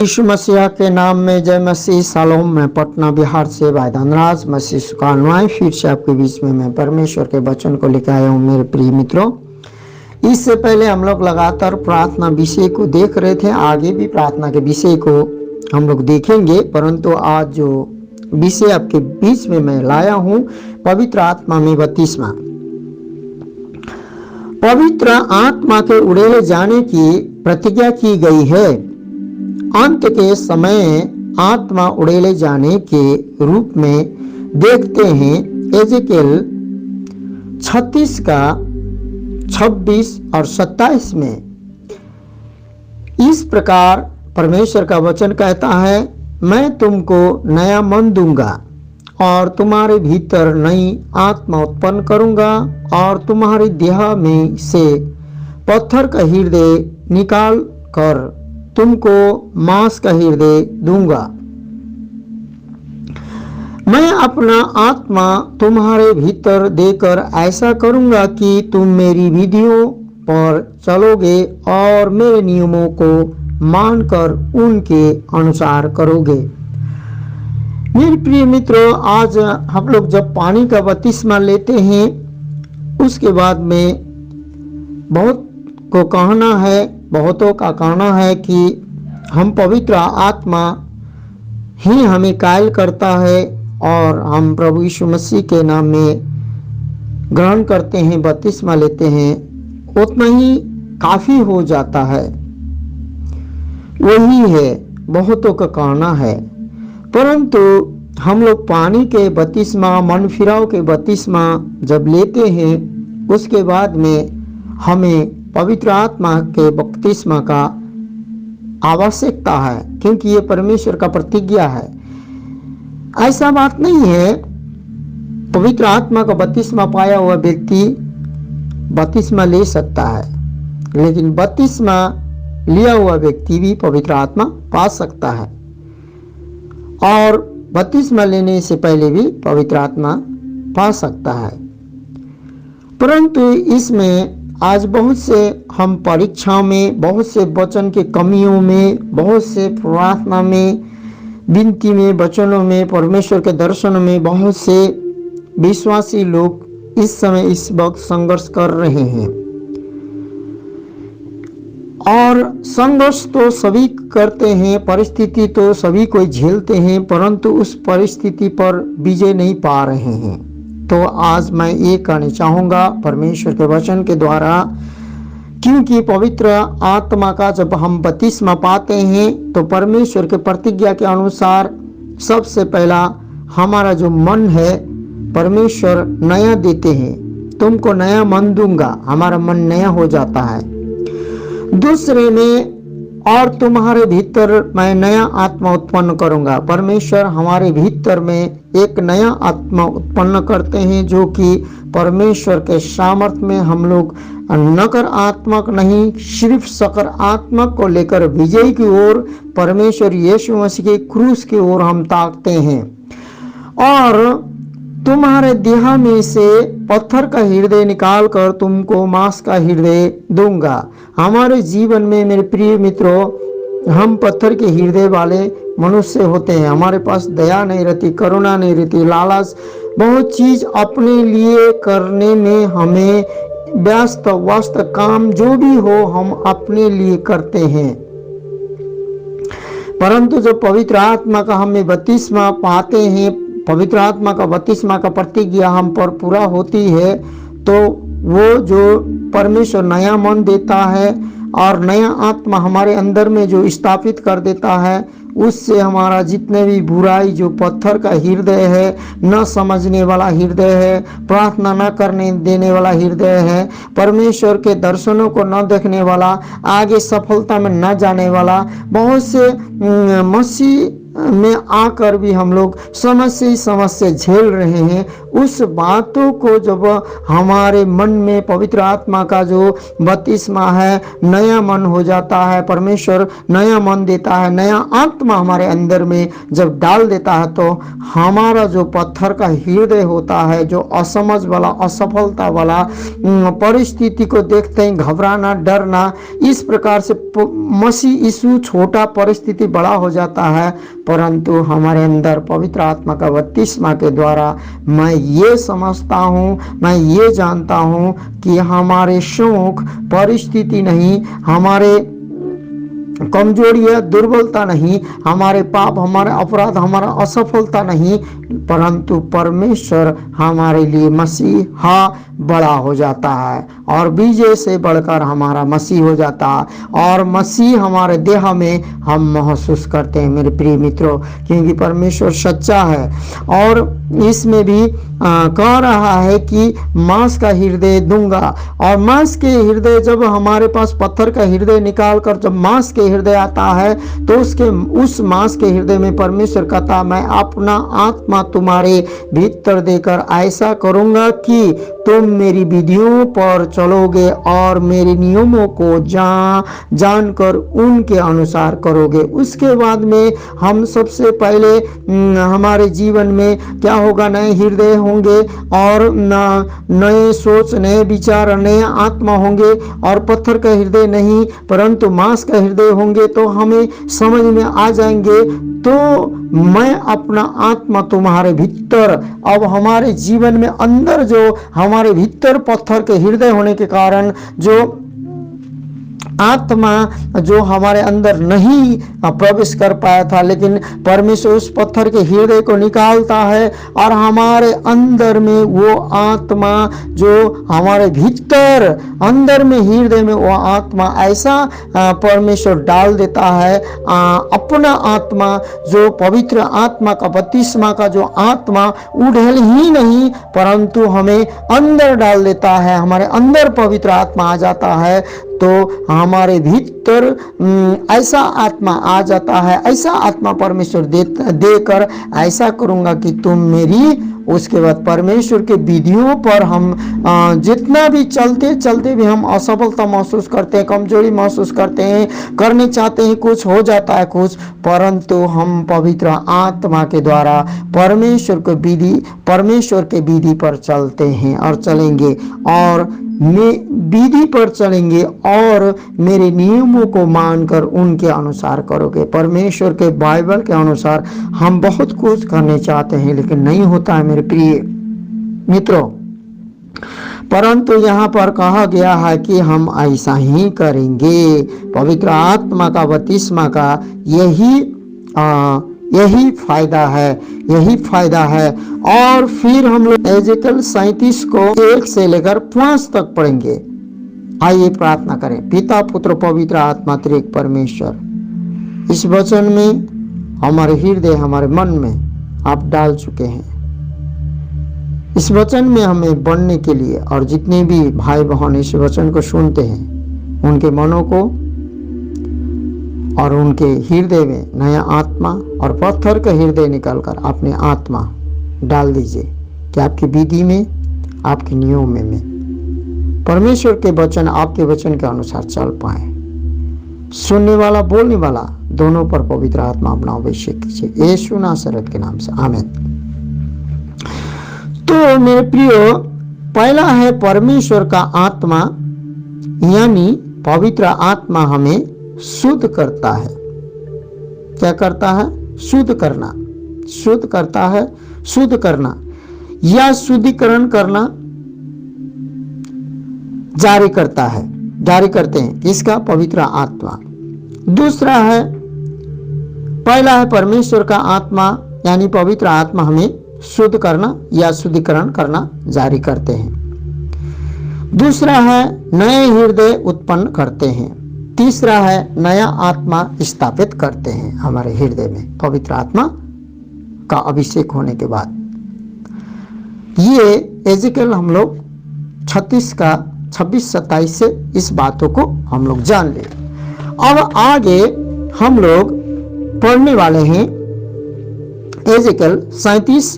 यीशु मसीह के नाम में जय मसीह। शालोम। मैं पटना बिहार से भाई धनराज मसीह सुखानुआई फिर से आपके बीच में मैं परमेश्वर के वचन को लेकर आया हूँ। मेरे प्रिय मित्रों, इससे पहले हम लोग लगातार प्रार्थना विषय को देख रहे थे। आगे भी प्रार्थना के विषय को हम लोग देखेंगे, परंतु आज जो विषय आपके बीच में मैं लाया हूँ, पवित्र आत्मा में बपतिस्मा। पवित्र आत्मा के उड़ेले जाने की प्रतिज्ञा की गई है। अंत के समय आत्मा उड़ेले जाने के रूप में देखते हैं। एजेकियल 36 का 26 और 27 में इस प्रकार परमेश्वर का वचन कहता है, मैं तुमको नया मन दूंगा और तुम्हारे भीतर नई आत्मा उत्पन्न करूंगा और तुम्हारे देह में से पत्थर का हृदय निकाल कर तुमको मांस का हृदय दूंगा। मैं अपना आत्मा तुम्हारे भीतर देकर ऐसा करूंगा कि तुम मेरी विधियों पर चलोगे और मेरे नियमों को मानकर उनके अनुसार करोगे। मेरे प्रिय मित्रों, आज हम लोग जब पानी का बपतिस्मा लेते हैं, उसके बाद में बहुतों का कहना है कि हम पवित्र आत्मा ही हमें कायल करता है और हम प्रभु यीशु मसीह के नाम में ग्रहण करते हैं, बपतिस्मा लेते हैं, उतना ही काफी हो जाता है। वही है बहुतों का कहना है। परंतु हम लोग पानी के बपतिस्मा, मन फिराव के बपतिस्मा जब लेते हैं, उसके बाद में हमें पवित्र आत्मा के बपतिस्मा का आवश्यकता है, क्योंकि ये परमेश्वर का प्रतिज्ञा है। ऐसा बात नहीं है पवित्र आत्मा का बपतिस्मा पाया हुआ व्यक्ति बपतिस्मा ले सकता है, लेकिन बपतिस्मा लिया हुआ व्यक्ति भी पवित्र आत्मा पा सकता है और बपतिस्मा लेने से पहले भी पवित्र आत्मा पा सकता है। परंतु इसमें आज बहुत से हम परीक्षाओं में, बहुत से वचन के कमियों में, बहुत से प्रार्थना में, विनती में, वचनों में, परमेश्वर के दर्शनों में बहुत से विश्वासी लोग इस समय इस वक्त संघर्ष कर रहे हैं। और संघर्ष तो सभी करते हैं, परिस्थिति तो सभी कोई झेलते हैं, परंतु उस परिस्थिति पर विजय नहीं पा रहे हैं। तो आज मैं ये कहना चाहूँगा परमेश्वर के वचन के द्वारा, क्योंकि पवित्र आत्मा का जब हम बपतिस्मा पाते हैं तो परमेश्वर के प्रतिज्ञा के अनुसार सबसे पहला हमारा जो मन है परमेश्वर नया देते हैं। तुमको नया मन दूंगा, हमारा मन नया हो जाता है। दूसरे में, और तुम्हारे भीतर मैं नया आत्मा उत्पन्न करूंगा। परमेश्वर हमारे भीतर में एक नया आत्मा उत्पन्न करते हैं, जो कि परमेश्वर के सामर्थ्य में हम लोग नकारात्मक नहीं, सिर्फ सकारात्मक को लेकर विजय की ओर, परमेश्वर यीशु मसीह के क्रूस की ओर हम ताकते हैं। और तुम्हारे देह में से पत्थर का हृदय निकाल कर तुमको मांस का हृदय दूंगा। हमारे जीवन में मेरे प्रिय मित्रों, हम पत्थर के हृदय वाले मनुष्य होते हैं। हमारे पास दया नहीं रहती, करुणा नहीं रहती, लालच, बहुत चीज अपने लिए करने में हमें व्यस्त काम जो भी हो हम अपने लिए करते हैं। परंतु जब पवित्र आत्मा का हमें बपतिस्मा पाते हैं, पवित्र आत्मा का बपतिस्मा का प्रतिज्ञा हम पर पूरा होती है, तो वो जो परमेश्वर नया मन देता है और नया आत्मा हमारे अंदर में जो स्थापित कर देता है, उससे हमारा जितने भी बुराई, जो पत्थर का हृदय है, न समझने वाला हृदय है, प्रार्थना न करने देने वाला हृदय है, परमेश्वर के दर्शनों को न देखने वाला, आगे सफलता में न जाने वाला, बहुत से मसीह में आकर भी हम लोग समस्या झेल रहे हैं, उस बातों को जब हमारे मन में पवित्र आत्मा का जो बपतिस्मा है, नया मन हो जाता है, परमेश्वर नया मन देता है, नया आत्मा हमारे अंदर में जब डाल देता है, तो हमारा जो पत्थर का हृदय होता है, जो असमझ वाला, असफलता वाला परिस्थिति को देखते ही घबराना, डरना, इस प्रकार से मसीह यीशु छोटा, परिस्थिति बड़ा हो जाता है। परंतु हमारे अंदर पवित्र आत्मा का बपतिस्मा के द्वारा मैं ये समझता हूँ, मैं ये जानता हूँ कि हमारे शोक, परिस्थिति नहीं, हमारे कमजोरी है, दुर्बलता नहीं, हमारे पाप, हमारे अपराध, हमारा असफलता नहीं, परंतु परमेश्वर हमारे लिए मसीहा बड़ा हो जाता है और विजय से बढ़कर हमारा मसीह हो जाता है और मसीह हमारे देह में हम महसूस करते हैं मेरे प्रिय मित्रों, क्योंकि परमेश्वर सच्चा है। और इसमें भी कह रहा है कि मांस का हृदय दूंगा, और मांस के हृदय, जब हमारे पास पत्थर का हृदय निकाल कर जब मांस के हृदय आता है, तो उस मांस के हृदय में परमेश्वर कहता, मैं अपना आत्मा तुम्हारे भीतर देकर ऐसा करूंगा कि तुम मेरी विधियों पर चलोगे और मेरे नियमों को जानकर उनके अनुसार करोगे। उसके बाद में हम सबसे पहले हमारे जीवन में क्या होगा, नए हृदय होंगे और नए सोच, नए विचार, नए आत्मा होंगे और पत्थर का हृदय नहीं परंतु मांस का हृदय होंगे। तो हमें समझ में आ जाएंगे, तो मैं अपना आत्मा तुम्हारे भीतर, अब हमारे जीवन में अंदर जो हमारे भीतर पत्थर के हृदय होने के कारण जो आत्मा जो हमारे अंदर नहीं प्रवेश कर पाया था, लेकिन परमेश्वर उस पत्थर के हृदय को निकालता है और हमारे अंदर में वो आत्मा जो हमारे भीतर अंदर में हृदय में वो आत्मा ऐसा परमेश्वर डाल देता है, अपना आत्मा जो पवित्र आत्मा का, बपतिस्मा का जो आत्मा उड़ेल ही नहीं परंतु हमें अंदर डाल देता है, हमारे अंदर पवित्र आत्मा आ जाता है। तो हमारे भीतर ऐसा आत्मा आ जाता है, ऐसा आत्मा परमेश्वर देकर ऐसा करूंगा कि तुम मेरी, उसके बाद परमेश्वर के विधियों पर हम जितना भी चलते चलते भी हम असफलता महसूस करते हैं, कमजोरी महसूस करते हैं, करने चाहते हैं कुछ, हो जाता है कुछ, परंतु हम पवित्र आत्मा के द्वारा परमेश्वर के विधि पर चलते हैं और चलेंगे और विधि पर चलेंगे और मेरे नियमों को मानकर उनके अनुसार करोगे। परमेश्वर के बाइबल के अनुसार हम बहुत कुछ करने चाहते हैं लेकिन नहीं होता है मेरे प्रिय मित्रों, परंतु यहाँ पर कहा गया है कि हम ऐसा ही करेंगे। पवित्र आत्मा का, बपतिस्मा का यही फायदा है, यही फायदा है। और फिर हम लोग एजेकल 37 को 1 से लेकर 5 तक पढ़ेंगे। आइए प्रार्थना करें। पिता, पुत्र, पवित्र आत्मा त्रिएक परमेश्वर, इस वचन में हमारे हृदय, हमारे मन में आप डाल चुके हैं। इस वचन में हमें बढ़ने के लिए, और जितने भी भाई बहन इस वचन को सुनते हैं उनके मनों को और उनके हृदय में नया आत्मा और पत्थर का हृदय निकालकर अपने आत्मा डाल दीजिए कि आपकी विधि में, आपके नियम में परमेश्वर के वचन, आपके वचन के अनुसार चल पाए। सुनने वाला, बोलने वाला दोनों पर पवित्र आत्मा अपना अभिषेक कीजिए, यीशु नासरत के नाम से, आमीन। तो मेरे प्रियो, पहला है परमेश्वर का आत्मा, यानी पवित्र आत्मा हमें शुद्ध करता है। क्या करता है? शुद्ध करना, शुद्ध करता है, शुद्ध करना या शुद्धिकरण करना जारी करता है, जारी करते हैं किसका? पवित्र आत्मा। दूसरा है, पहला है परमेश्वर का आत्मा यानी पवित्र आत्मा हमें शुद्ध करना या शुद्धिकरण करना जारी करते हैं। दूसरा है नए हृदय उत्पन्न करते हैं। तीसरा है नया आत्मा स्थापित करते हैं हमारे हृदय में पवित्र आत्मा का अभिषेक होने के बाद। ये एजेकल हम लोग 26-27 से इस बातों को हम लोग जान ले। अब आगे हम लोग पढ़ने वाले हैं एजेकल 37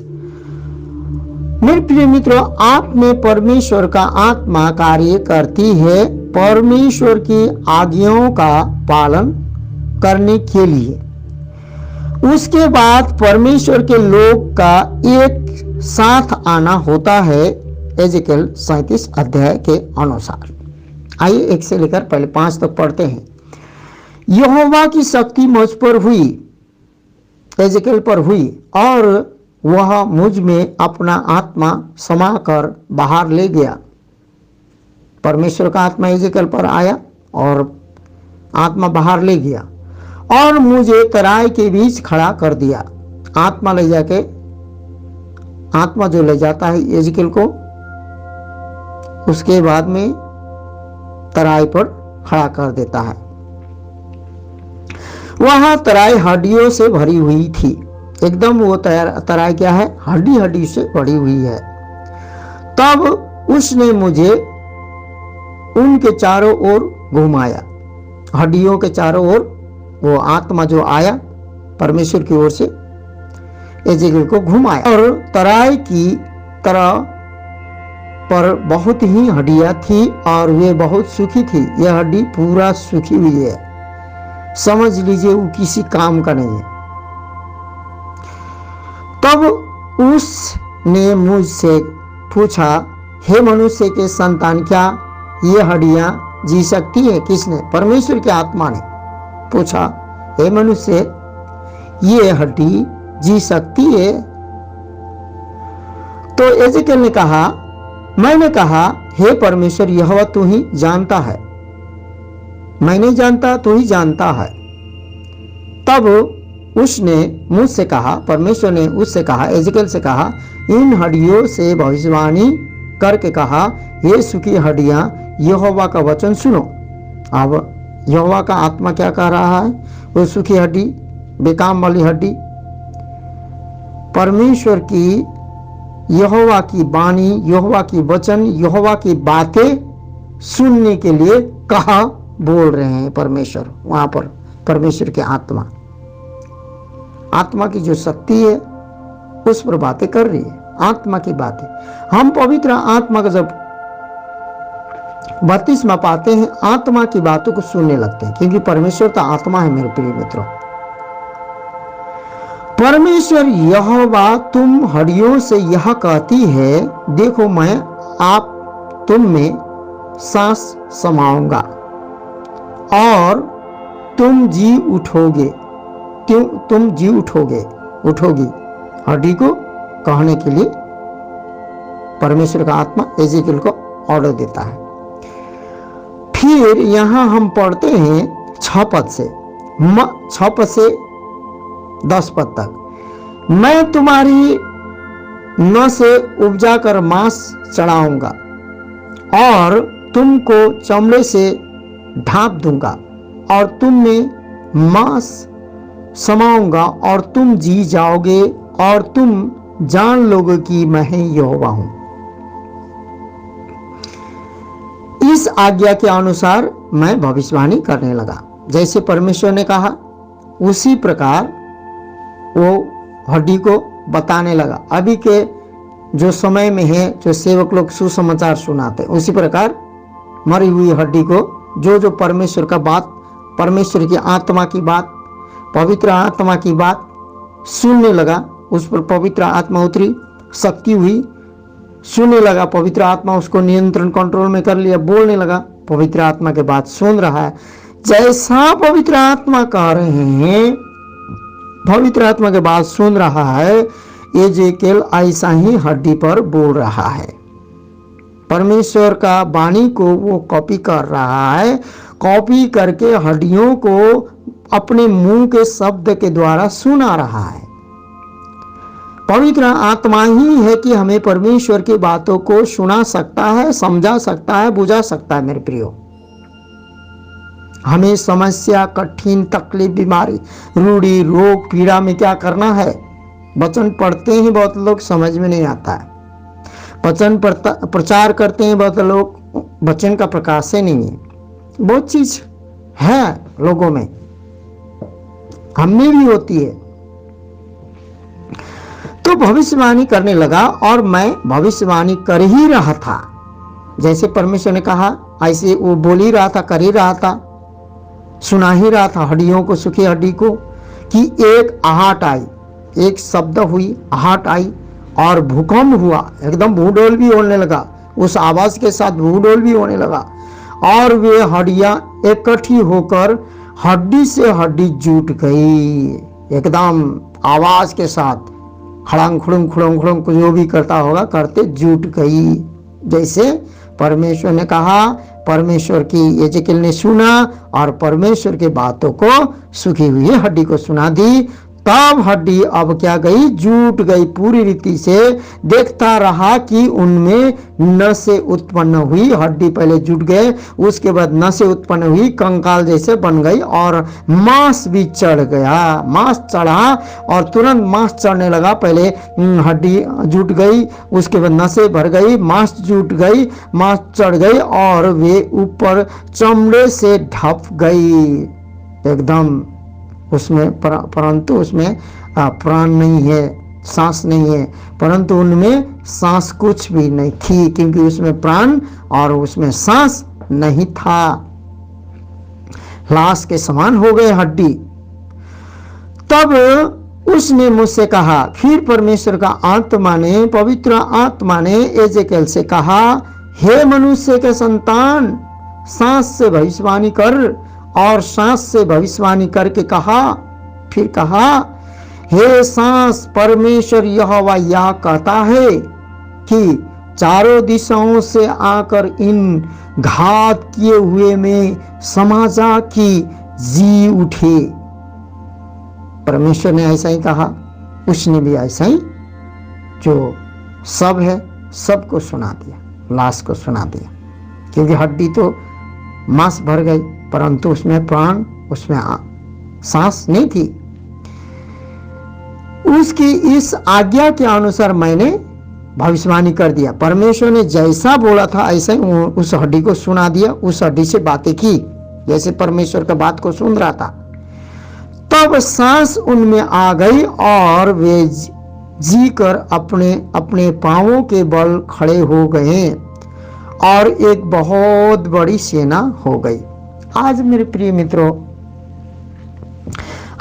मेरे प्रिय मित्रों, आप में परमेश्वर का आत्मा कार्य करती है परमेश्वर की आज्ञाओं का पालन करने के लिए। उसके बाद परमेश्वर के लोग का एक साथ आना होता है एजेकियल 37 अध्याय के अनुसार। आइए 1 से लेकर पहले 5 तक पढ़ते हैं। यहोवा की शक्ति मुझ पर हुई, एजेकियल पर हुई, और वह मुझ में अपना आत्मा समाकर बाहर ले गया। परमेश्वर का आत्मा एजेकियल पर आया और आत्मा बाहर ले गया और मुझे तराई के बीच खड़ा कर दिया। आत्मा ले जाके, आत्मा जो ले जाता है एजेकियल को, उसके बाद में तराई पर खड़ा कर देता है। वहां तराई हड्डियों से भरी हुई थी। एकदम वो तराई क्या है? हड्डी हड्डी से भरी हुई है। तब उसने मुझे उनके चारों ओर घुमाया। हड्डियों के चारों ओर वो आत्मा जो आया परमेश्वर की ओर से एजेकियल को घुमाया, और तराई की तरह पर बहुत ही हड्डियां थी और वे बहुत सूखी थी। यह हड्डी पूरा सूखी हुई है, समझ लीजिए वो किसी काम का नहीं है। तब उसने मुझसे पूछा, हे मनुष्य के संतान, क्या ये हड्डियां जी सकती है? किसने? परमेश्वर की आत्मा ने पूछा, हे मनुष्य, ये हड्डी जी सकती है? तो एजेकियल ने कहा, मैंने कहा, हे परमेश्वर यहोवा, तू ही जानता है, मैं नहीं जानता, तू ही जानता है। तब उसने मुझसे कहा, परमेश्वर ने उससे कहा, एजेकियल से कहा, इन हड्डियों से भविष्यवाणी करके कहा, ये सूखी हड्डियां, यहोवा का वचन सुनो। अब यहोवा का आत्मा क्या कह रहा है? वो सूखी हड्डी, बेकाम वाली हड्डी, परमेश्वर की, यहोवा की वाणी, यहोवा की वचन, यहोवा की बातें सुनने के लिए कहा बोल रहे हैं परमेश्वर। वहां पर परमेश्वर की आत्मा, आत्मा की जो शक्ति है उस पर बातें कर रही है, आत्मा की बातें। हम पवित्र आत्मा का जब बपतिस्मा पाते हैं, आत्मा की बातों को सुनने लगते हैं, क्योंकि परमेश्वर तो आत्मा है। मेरे प्रिय मित्रों, परमेश्वर यहोवा तुम हड्डियों से यह कहती है, देखो मैं आप तुम में सांस समाऊंगा और तुम जी उठोगे, तुम जी उठोगी। हड्डी को कहने के लिए परमेश्वर का आत्मा एजेकियल को ऑर्डर देता है। फिर यहां हम पढ़ते हैं 6 पद से 10 पद तक, मैं तुम्हारी नसें उपजा कर मांस चढ़ाऊंगा और तुमको चमड़े से ढांप दूंगा और तुम में मांस समाऊंगा और तुम जी जाओगे और तुम जान लोगे कि मैं यहोवा हूं। इस आज्ञा के अनुसार मैं भविष्यवाणी करने लगा। जैसे परमेश्वर ने कहा उसी प्रकार वो हड्डी को बताने लगा। अभी के जो समय में है, जो सेवक लोग सुसमाचार सुनाते, उसी प्रकार मरी हुई हड्डी को जो परमेश्वर का बात, परमेश्वर की आत्मा की बात, पवित्र आत्मा की बात सुनने लगा। उस पर पवित्र आत्मा उतरी, शक्ति हुई, सुनने लगा। पवित्र आत्मा उसको नियंत्रण, कंट्रोल में कर लिया, बोलने लगा। पवित्र आत्मा के बात सुन रहा है। जैसा पवित्र आत्मा कह रहे हैं, पवित्र आत्मा के बात सुन रहा है, एजेकियल ऐसा ही हड्डी पर बोल रहा है। परमेश्वर का वाणी को वो कॉपी कर रहा है, कॉपी करके हड्डियों को अपने मुंह के शब्द के द्वारा सुना रहा है। पवित्र आत्मा ही है कि हमें परमेश्वर की बातों को सुना सकता है, समझा सकता है, बुझा सकता है। मेरे प्रियो, हमें समस्या, कठिन, तकलीफ, बीमारी, रूढ़ी, रोग, पीड़ा में क्या करना है? वचन पढ़ते हैं बहुत लोग, समझ में नहीं आता है। वचन प्रचार करते हैं बहुत लोग, वचन का प्रकाश से नहीं है। बहुत चीज है लोगों में, हम में भी होती है। तो भविष्यवाणी करने लगा और मैं भविष्यवाणी कर ही रहा था। जैसे परमेश्वर ने कहा ऐसे वो बोल ही रहा था, कर ही रहा था, सुना ही रहा था हड्डियों को, सूखी हड्डी को, कि एक आहट आई, एक शब्द हुई, आहट आई और भूकंप हुआ, एकदम भूडोल भी होने लगा, उस आवाज के साथ भूडोल भी होने लगा और वे हड्डियां इकट्ठी होकर हड्डी से हड्डी जुट गई, एकदम आवाज के साथ खड़ंग खुड़ंग खुड़ंग खुड़ंग जो भी करता होगा करते जुट गई। जैसे परमेश्वर ने कहा, परमेश्वर की यजेकिएल ने सुना और परमेश्वर के बातों को सूखी हुई हड्डी को सुना दी। तब हड्डी अब क्या गई, जुट गई पूरी रीति से। देखता रहा कि उनमें नसें उत्पन्न हुई, हड्डी पहले जुट गए, उसके बाद नसें उत्पन्न हुई, कंकाल जैसे बन गई और मांस भी चढ़ गया। मांस चढ़ा और तुरंत मांस चढ़ने लगा। पहले हड्डी जुट गई, उसके बाद नसें भर गई, मांस जुट गई, मांस चढ़ गई और वे ऊपर चमड़े से ढप गई एकदम उसमें, परंतु उसमें प्राण नहीं है, सांस नहीं है, परंतु उनमें सांस कुछ भी नहीं थी, क्योंकि उसमें प्राण और उसमें सांस नहीं था। लाश के समान हो गए हड्डी। तब उसने मुझसे कहा, फिर परमेश्वर का आत्मा ने, पवित्र आत्मा ने यजेकिएल से कहा, हे मनुष्य के संतान, सांस से भविष्यवाणी कर। और सांस से भविष्यवाणी करके कहा, फिर कहा, हे सांस, परमेश्वर यहोवा यह कहता है कि चारों दिशाओं से आकर इन घात किए हुए में समा जा कि जी उठे। परमेश्वर ने ऐसा ही कहा, उसने भी ऐसा ही जो सब है सबको सुना दिया, लाश को सुना दिया, क्योंकि हड्डी तो मांस भर गई परंतु उसमें प्राण, उसमें सांस नहीं थी। उसकी इस आज्ञा के अनुसार मैंने भविष्यवाणी कर दिया। परमेश्वर ने जैसा बोला था ऐसा ही उस हड्डी को सुना दिया, उस हड्डी से बातें की जैसे परमेश्वर का बात को सुन रहा था। तब सांस उनमें आ गई और वे जी कर अपने अपने पांवों के बल खड़े हो गए और एक बहुत बड़ी सेना हो गई। आज मेरे प्रिय मित्रों,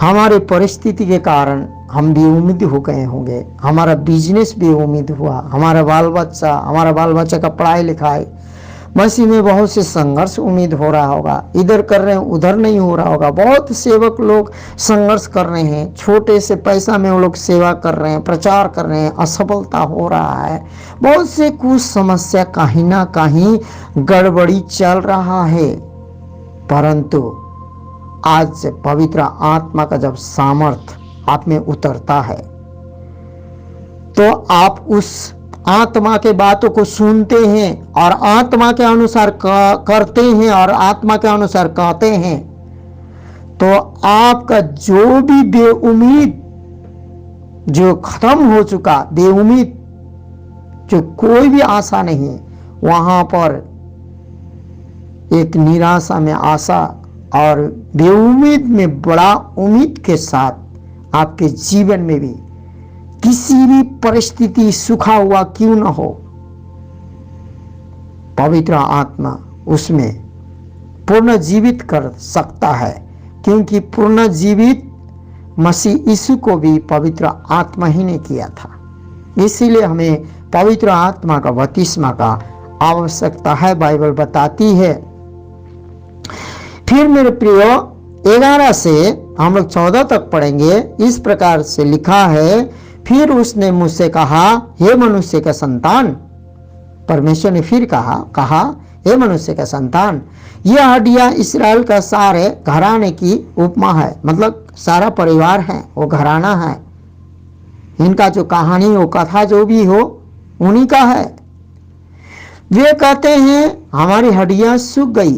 हमारे परिस्थिति के कारण हम बेउम्मीद हो गए होंगे, हमारा बिजनेस बेउम्मीद हुआ, हमारा बाल बच्चा का पढ़ाई लिखाई, मसीह में बहुत से संघर्ष उम्मीद हो रहा होगा, इधर कर रहे हैं उधर नहीं हो रहा होगा। बहुत सेवक लोग संघर्ष कर रहे हैं, छोटे से पैसा में वो लोग सेवा कर रहे हैं, प्रचार कर रहे हैं, असफलता हो रहा है। बहुत से कुछ समस्या कहीं ना कहीं गड़बड़ी चल रहा है, परंतु आज से पवित्र आत्मा का जब सामर्थ आप में उतरता है तो आप उस आत्मा के बातों को सुनते हैं और आत्मा के अनुसार करते हैं और आत्मा के अनुसार कहते हैं, तो आपका जो भी बेउम्मीद, जो खत्म हो चुका बेउम्मीद, जो कोई भी आशा नहीं, वहां पर एक निराशा में आशा और बेउम्मीद में बड़ा उम्मीद के साथ आपके जीवन में भी किसी भी परिस्थिति सूखा हुआ क्यों न हो, पवित्र आत्मा उसमें पूर्ण जीवित कर सकता है, क्योंकि पूर्ण जीवित मसीह यीशु को भी पवित्र आत्मा ही ने किया था। इसीलिए हमें पवित्र आत्मा का बपतिस्मा का आवश्यकता है, बाइबल बताती है। फिर मेरे प्रियो 11 से हम लोग 14 तक पढ़ेंगे। इस प्रकार से लिखा है, फिर उसने मुझसे कहा, हे मनुष्य का संतान, परमेश्वर ने फिर कहा हे मनुष्य का संतान, यह हड्डियां इस्राएल का सारे घराने की उपमा है। मतलब सारा परिवार है, वो घराना है, इनका जो कहानी हो, कथा जो भी हो, उन्हीं का है। वे कहते हैं हमारी हड्डियां सूख गई।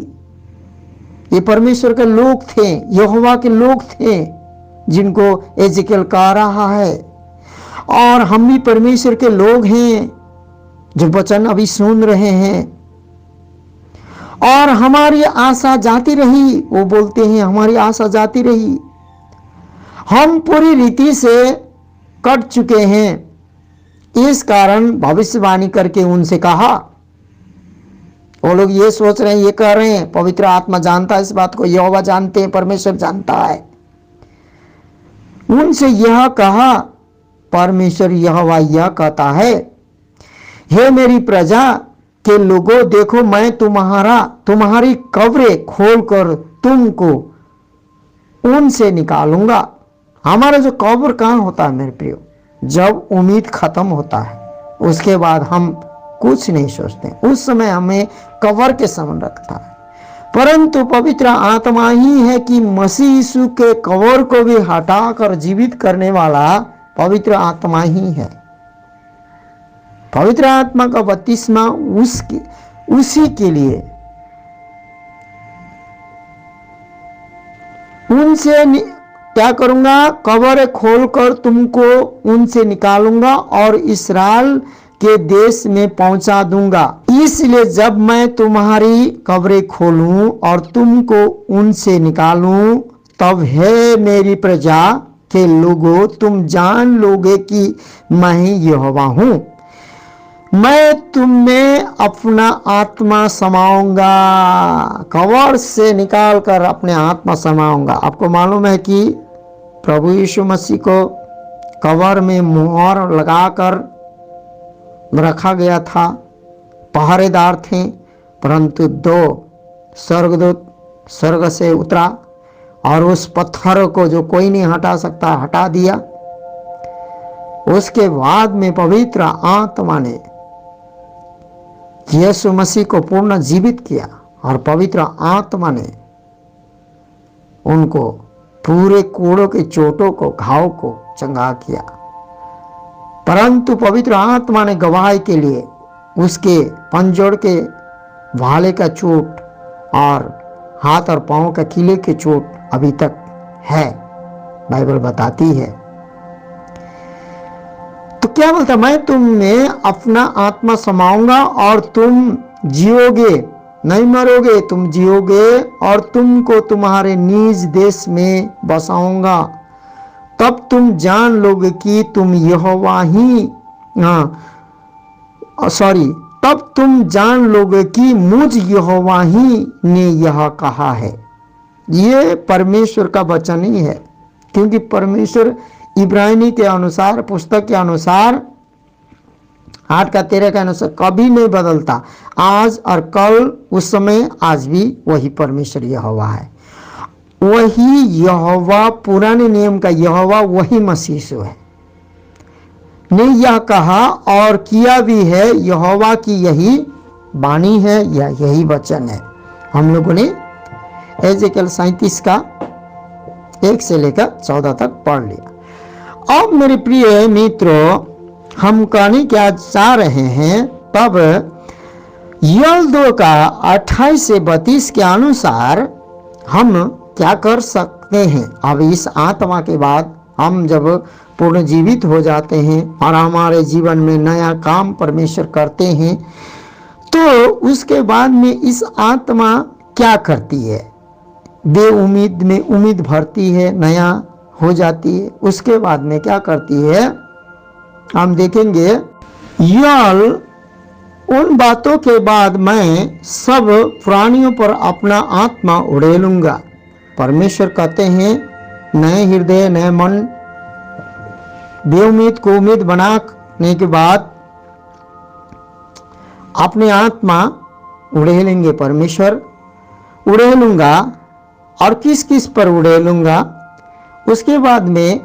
ये परमेश्वर के लोग थे, यहोवा के लोग थे जिनको यजेकिएल कह रहा है, और हम भी परमेश्वर के लोग हैं जो वचन अभी सुन रहे हैं। और हमारी आशा जाती रही, वो बोलते हैं हमारी आशा जाती रही, हम पूरी रीति से कट चुके हैं, इस कारण भविष्यवाणी करके उनसे कहा, वो लोग ये सोच रहे हैं, ये कह रहे हैं पवित्र आत्मा जानता है इस बात को, यहोवा जानते हैं, परमेश्वर जानता है। उनसे यह कहा, परमेश्वर यहोवा यह कहता है, हे मेरी प्रजा के लोगों, देखो मैं तुम्हारी कब्रें खोलकर तुमको उनसे निकालूंगा। हमारा जो कब्र कहाँ होता है मेरे प्रियो? जब उम्मीद खत्म होता है उसके बाद हम कुछ नहीं सोचते, उस समय हमें कब्र के समान रखता है। परंतु पवित्र आत्मा ही है कि मसीह यीशु के कब्र को भी हटाकर जीवित करने वाला पवित्र आत्मा ही है। पवित्र आत्मा का बपतिस्मा उसी के लिए। उनसे क्या करूंगा? कब्र खोलकर तुमको उनसे निकालूंगा और इस्राएल के देश में पहुंचा दूंगा। इसलिए जब मैं तुम्हारी कब्रें खोलूं और तुमको उनसे निकालूं, तब हे मेरी प्रजा के लोगों, तुम जान लोगे कि मैं ही यहोवा हूं। मैं तुम में अपना आत्मा समाऊंगा। कब्र से निकाल कर अपने आत्मा समाऊंगा। आपको मालूम है कि प्रभु यीशु मसीह को कब्र में मुहर लगाकर रखा गया था। पहरेदार थे, परंतु 2 स्वर्गदूत स्वर्ग से उतरा और उस पत्थर को जो कोई नहीं हटा सकता हटा दिया। उसके बाद में पवित्र आत्मा ने यीशु मसीह को पूर्ण जीवित किया और पवित्र आत्मा ने उनको पूरे कोड़ों के चोटों को, घाव को चंगा किया। परंतु पवित्र आत्मा ने गवाही के लिए उसके पंजोड़ के भाले का चोट और हाथ और पांव का कीले के चोट अभी तक है, बाइबल बताती है। तो क्या बोलता? मैं तुम में अपना आत्मा समाऊंगा और तुम जियोगे, नहीं मरोगे, तुम जियोगे और तुमको तुम्हारे निज देश में बसाऊंगा। तब तुम जान लोगे कि तुम यहोवा ही तब तुम जान लोगे कि मुझ यहोवा ही ने यह कहा है। ये परमेश्वर का वचन ही है, क्योंकि परमेश्वर इब्रानी के अनुसार, पुस्तक के अनुसार 8:13 के अनुसार कभी नहीं बदलता। आज और कल, उस समय, आज भी वही परमेश्वर यहोवा है। वही यहोवा, पुराने नियम का यहोवा वही मसीह यीशु है। ने यह कहा और किया भी है। यहोवा की यही वाणी है या यही वचन है। हम लोगों ने एजेकियल 37 का 1 से लेकर 14 तक पढ़ लिया। अब मेरे प्रिय मित्रों, हम कहने क्या चाह रहे हैं, तब यल 2 का 28 से 32 के अनुसार हम क्या कर सकते हैं। अब इस आत्मा के बाद हम जब पूर्ण जीवित हो जाते हैं और हमारे जीवन में नया काम परमेश्वर करते हैं, तो उसके बाद में इस आत्मा क्या करती है? बेउम्मीद में उम्मीद भरती है, नया हो जाती है। उसके बाद में क्या करती है हम देखेंगे। यल उन बातों के बाद मैं सब प्राणियों पर अपना आत्मा उड़ेलूंगा। परमेश्वर कहते हैं नए हृदय, नए मन, बेउम्मीद को उम्मीद बनाने के बाद अपने आत्मा उड़ेलेंगे। परमेश्वर उड़ेलूंगा। और किस किस पर उड़ेलूंगा? उसके बाद में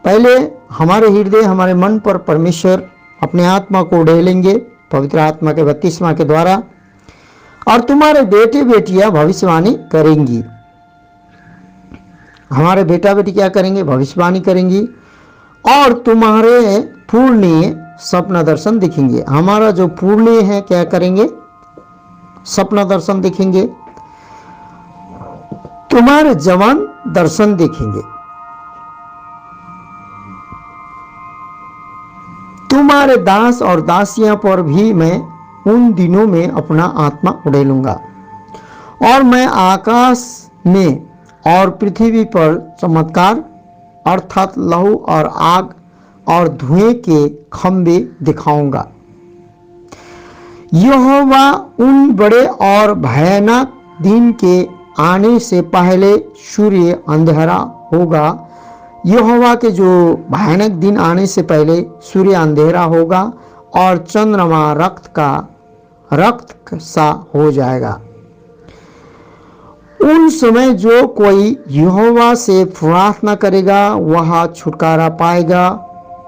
पहले हमारे हृदय, हमारे मन पर परमेश्वर अपने आत्मा को उड़ेलेंगे पवित्र आत्मा के बपतिस्मा के द्वारा। और तुम्हारे बेटे बेटियां भविष्यवाणी करेंगी। हमारे बेटा बेटी क्या करेंगे? भविष्यवाणी करेंगी। और तुम्हारे पूर्णीय सपना दर्शन दिखेंगे। हमारा जो पूर्णीय है क्या करेंगे? सपना दर्शन दिखेंगे। तुम्हारे जवान दर्शन देखेंगे। तुम्हारे दास और दासियां पर भी मैं उन दिनों में अपना आत्मा उड़ेलूंगा। और मैं आकाश में और पृथ्वी पर चमत्कार अर्थात लहू और आग और धुएं के खंभे दिखाऊंगा। यहोवा उन बड़े और भयानक दिन के आने से पहले सूर्य अंधेरा होगा। यहोवा के जो भयानक दिन आने से पहले सूर्य अंधेरा होगा और चंद्रमा रक्त सा हो जाएगा। उन समय जो कोई यहोवा से प्रार्थना करेगा वह छुटकारा पाएगा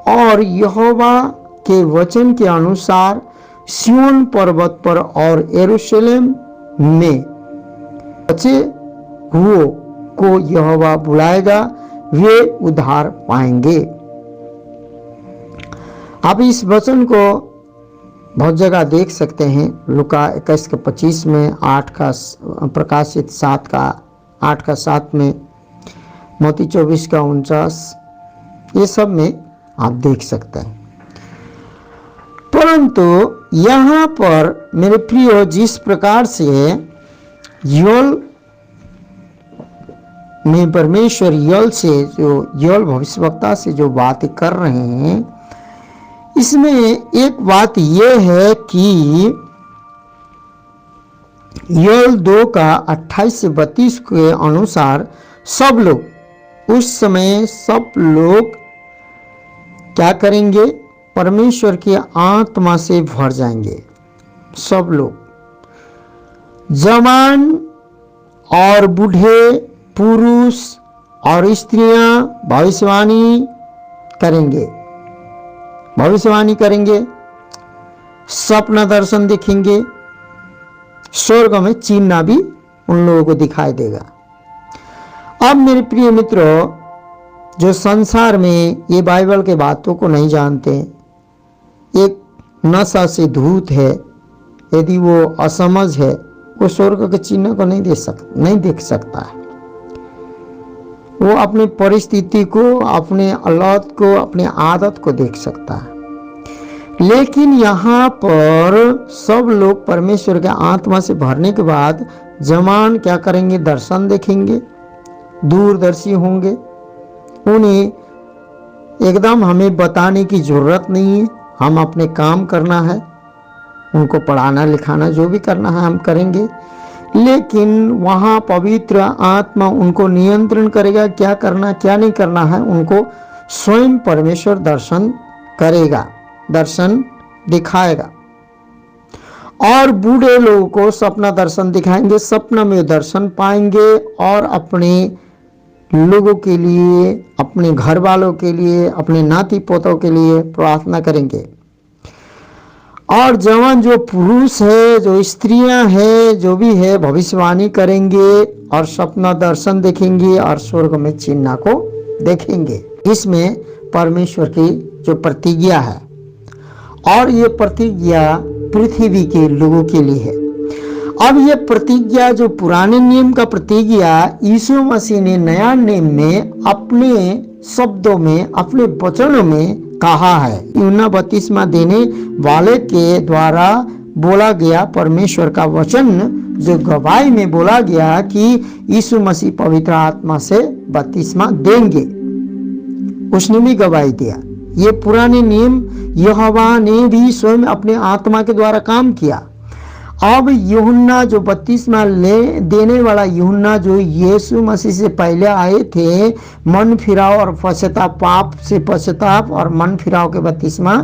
और यहोवा के वचन के अनुसार सिय्योन पर्वत पर और यरूशलेम में बचे हुओं को यहोवा बुलाएगा, वे उद्धार पाएंगे। आप इस वचन को बहुत जगह देख सकते हैं। लूका 21:25 में, 8 का प्रकाशित 7 का 8 का 7 में, मत्ती 24 का 49, ये सब में आप देख सकते हैं। परंतु यहाँ पर मेरे प्रियो, जिस प्रकार से योल में परमेश्वर योल भविष्यवक्ता से जो बातें कर रहे हैं, इसमें एक बात यह है कि योल 2 का 28 से 32 के अनुसार सब लोग उस समय सब लोग क्या करेंगे? परमेश्वर की आत्मा से भर जाएंगे। सब लोग, जवान और बूढ़े, पुरुष और स्त्रियां भविष्यवाणी करेंगे, सपना दर्शन देखेंगे, स्वर्ग में चिन्ह भी उन लोगों को दिखाई देगा। अब मेरे प्रिय मित्रों, जो संसार में ये बाइबल के बातों को नहीं जानते, एक नशा से धूत है, यदि वो असमझ है, वो स्वर्ग के चिन्ह को नहीं देख सकता है। वो अपनी परिस्थिति को, अपने औलाद को, अपनी आदत को देख सकता है। लेकिन यहाँ पर सब लोग परमेश्वर के आत्मा से भरने के बाद जवान क्या करेंगे? दर्शन देखेंगे, दूरदर्शी होंगे। उन्हें एकदम हमें बताने की जरूरत नहीं है, हम अपने काम करना है, उनको पढ़ाना लिखाना जो भी करना है हम करेंगे। लेकिन वहाँ पवित्र आत्मा उनको नियंत्रण करेगा, क्या करना क्या नहीं करना है उनको स्वयं परमेश्वर दर्शन करेगा, दर्शन दिखाएगा। और बूढ़े लोगों को सपना दर्शन दिखाएंगे, सपना में दर्शन पाएंगे और अपने लोगों के लिए, अपने घर वालों के लिए, अपने नाती पोतों के लिए प्रार्थना करेंगे। और जवान जो पुरुष है, जो स्त्रियां हैं, जो भी है, भविष्यवाणी करेंगे और सपना दर्शन देखेंगे और स्वर्ग में चिन्ह को देखेंगे। इसमें परमेश्वर की जो प्रतिज्ञा है, और ये प्रतिज्ञा पृथ्वी के लोगों के लिए है। अब ये प्रतिज्ञा, जो पुराने नियम का प्रतिज्ञा, यीशु मसीह ने नया नियम में अपने शब्दों में, अपने वचनों में कहा है। यूहन्ना बपतिस्मा देने वाले के द्वारा बोला गया परमेश्वर का वचन, जो गवाही में बोला गया कि यीशु मसीह पवित्र आत्मा से बपतिस्मा देंगे, उसने भी गवाही दिया। ये पुराने नियम यहोवा ने भी स्वयं अपने आत्मा के द्वारा काम किया। अब यूहन्ना जो बपतिस्मा देने वाला यूहन्ना, जो यीशु मसीह से पहले आए थे, मन फिराव और पश्चाताप, पाप से पश्चाताप और मन फिराव के बपतिस्मा,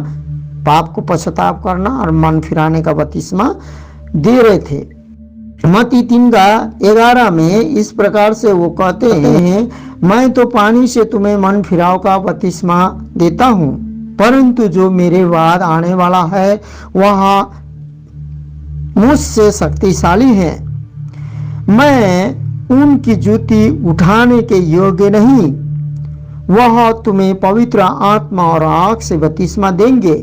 पाप को पश्चाताप करना और मन फिराने का बपतिस्मा दे रहे थे। मत्ती 3:11 में इस प्रकार से वो कहते हैं, मैं तो पानी से तुम्हें मन फिराव का बपतिस्मा देता हूँ, परंतु जो मेरे बाद आने वाला है वह मुझसे शक्तिशाली है, मैं उनकी जूती उठाने के योग्य नहीं। वह तुम्हें पवित्र आत्मा और आग से बपतिस्मा देंगे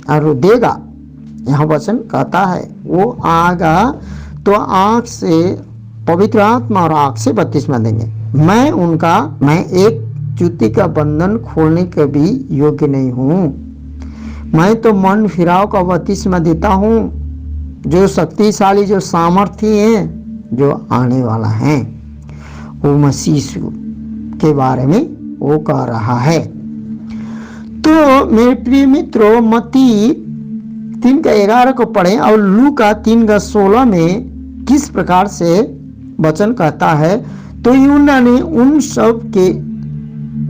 और देगा। यह वचन कहता है वो आगा तो आग से, पवित्र आत्मा और आग से बपतिस्मा देंगे। मैं एक जूती का बंधन खोलने के भी योग्य नहीं हूँ। मैं तो मन फिराव का बपतिस्मा देता हूँ, जो शक्तिशाली, जो सामर्थ्य है, जो आने वाला है, वो मसीह के बारे में वो कह रहा है। तो मेरे प्रिय मित्रों, मत्ती 3:11 को पढ़ें और लूका 3:16 में किस प्रकार से वचन कहता है। तो यूहन्ना ने उन सब के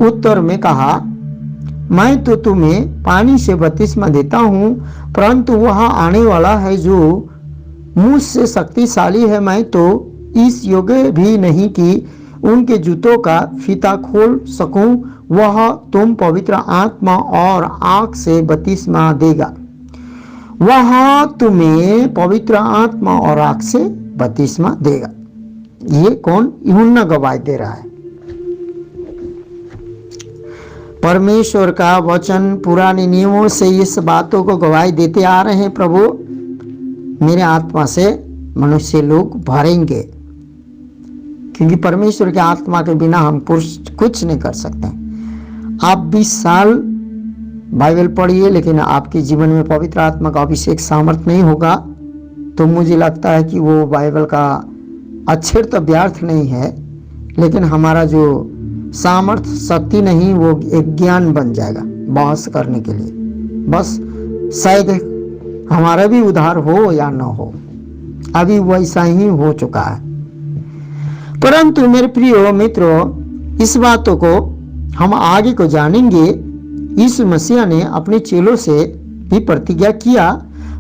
उत्तर में कहा, मैं तो तुम्हें पानी से बपतिस्मा देता हूँ, परंतु वह आने वाला है जो मुझसे शक्तिशाली है, मैं तो इस योग्य भी नहीं कि उनके जूतों का फीता खोल सकूं। वह तुम पवित्र आत्मा और आग से बपतिस्मा देगा। वह तुम्हें पवित्र आत्मा और आग से बपतिस्मा देगा। ये कौन? यूहन्ना गवाही दे रहा है। परमेश्वर का वचन पुराने नियमों से इस बातों को गवाही देते आ रहे हैं, प्रभु मेरे आत्मा से मनुष्य लोग भरेंगे, क्योंकि परमेश्वर के आत्मा के बिना हम कुछ नहीं कर सकते। आप 20 साल बाइबल पढ़िए, लेकिन आपके जीवन में पवित्र आत्मा का अभिषेक सामर्थ नहीं होगा, तो मुझे लगता है कि वो बाइबल का अक्षर तो व्यर्थ नहीं है, लेकिन हमारा जो सामर्थ शक्ति नहीं, वो एक ज्ञान बन जाएगा बहस करने के लिए। बस शायद हमारा भी उद्धार हो या न हो, अभी वैसा ही हो चुका है। परंतु मेरे प्रिय मित्रों, इस बातों को हम आगे को जानेंगे। यीशु मसीह ने अपने चेलों से भी प्रतिज्ञा किया,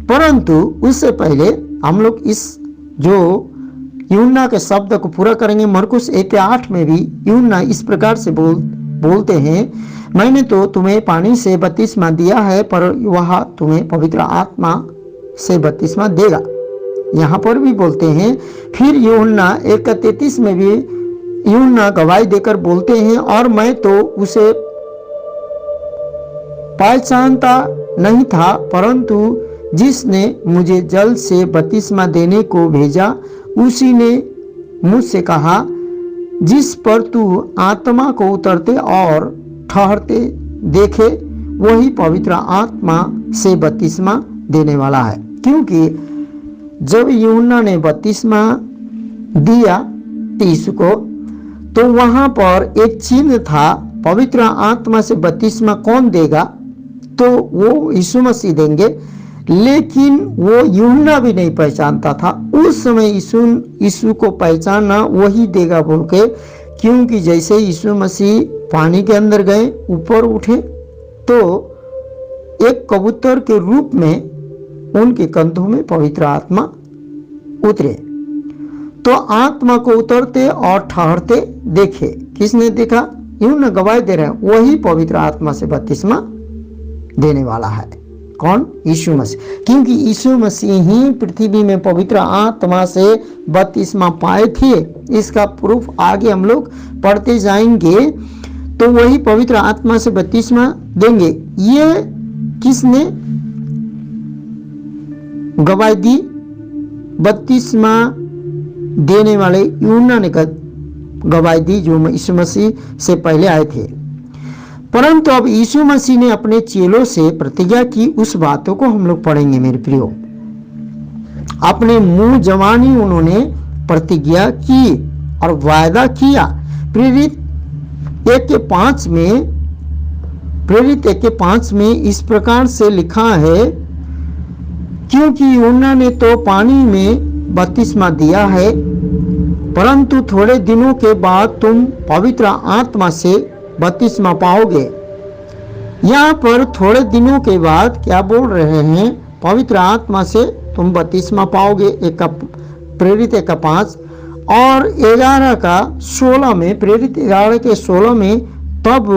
परंतु उससे पहले हम लोग इस जो यूहन्ना के शब्द को पूरा करेंगे। मरकुस 1:8 में भी यूहन्ना इस प्रकार से बोलते हैं, मैंने तो तुम्हें पानी से बपतिस्मा दिया है, पर वह तुम्हें पवित्र आत्मा से बपतिस्मा देगा। यहाँ पर भी बोलते हैं। फिर यूहन्ना 1:33 में भी यूहन्ना गवाही देकर बोलते हैं, और मैं तो उसे पहचानता नहीं था, परंतु जिसने मुझे जल से बपतिस्मा देने को भेजा उसी ने मुझसे कहा, जिस पर तू आत्मा को उतरते और ठहरते देखे वही पवित्र आत्मा से बपतिस्मा देने वाला है। क्योंकि जब यूहन्ना ने बपतिस्मा दिया यीशु को, तो वहां पर एक चिन्ह था, पवित्र आत्मा से बपतिस्मा कौन देगा, तो वो यीशु मसीह देंगे। लेकिन वो यूहन्ना भी नहीं पहचानता था उस समय। यीशु को पहचाना वही देगा बोल के, क्योंकि जैसे यीशु मसीह पानी के अंदर गए, ऊपर उठे, तो एक कबूतर के रूप में उनके कंधों में पवित्र आत्मा उतरे। तो आत्मा को उतरते और ठहरते देखे। किसने देखा? यूहन्ना गवाही दे रहे हैं, वही पवित्र आत्मा से बपतिस्मा देने वाला है। कौन? यीशु मसीह। क्योंकि यीशु मसीह ही पृथ्वी में पवित्र आत्मा से बपतिस्मा पाए थे। इसका प्रूफ आगे हम लोग पढ़ते जाएंगे। तो वही पवित्र आत्मा से बपतिस्मा देंगे। ये किसने गवाही दी? बपतिस्मा देने वाले यूहन्ना ने गवाही दी, जो यीशु मसीह से पहले आए थे। परंतु अब यीशु मसीह ने अपने चेलों से प्रतिज्ञा की, उस बातों को हम लोग पढ़ेंगे मेरे प्रियो। अपने मुंह जवानी उन्होंने प्रतिज्ञा की और वायदा किया। प्रेरित 1:5 में इस प्रकार से लिखा है, क्योंकि यूहन्ना ने तो पानी में बपतिस्मा दिया है, परंतु थोड़े दिनों के बाद तुम पवित्र आत्मा से बपतिस्मा पाओगे। यहाँ पर थोड़े दिनों के बाद क्या बोल रहे हैं? पवित्र आत्मा से तुम बपतिस्मा पाओगे। प्रेरित 1:5 और 11:16 में, प्रेरित 11:16 में, तब